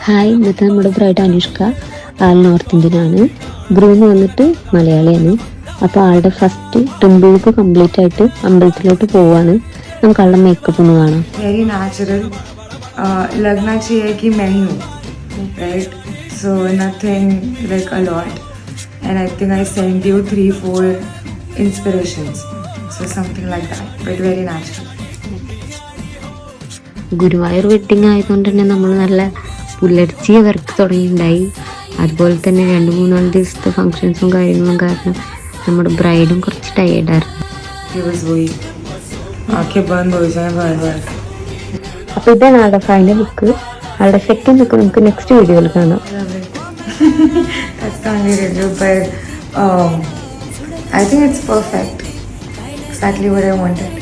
Hi, ഇന്നത്തെ നമ്മുടെ bride Anushka. ആൾ north Indian ആണ്. ഗ്രൂം വന്നിട്ട് മലയാളിയാണ്. അപ്പോൾ ആളുടെ ഫസ്റ്റ് ടെമ്പിൾക്ക് കംപ്ലീറ്റ് ആയിട്ട് അമ്പലത്തിലോട്ട് പോവാണ്. നമുക്ക് ആളുടെ മേക്കപ്പ് ഒന്ന് കാണാം. वेरी नेचुरल लगना चाहिए कि मैं ही हूँ, right? So nothing like a lot, and I think I send you 3-4 inspirations, so something like that, but very natural. Guruvayur wedding ആയതുകൊണ്ട് തന്നെ നമ്മൾ നല്ല പുലർച്ചെ വർക്ക് തുടങ്ങിയിട്ടുണ്ടായി. അതുപോലെ തന്നെ 2-3 ദിവസത്തെ ഫങ്ഷൻസും കാര്യങ്ങളും കാരണം നമ്മുടെ ബ്രൈഡും കുറച്ച് ടയേർഡായിരുന്നു. അപ്പോൾ ഇതാണ് ആളുടെ ഫൈനൽ ലുക്ക്. ആളുടെ സെക്കൻഡ് ലുക്ക് നമുക്ക് നെക്സ്റ്റ് വീഡിയോയിൽ കാണാം. I think it's perfect, exactly what I wanted.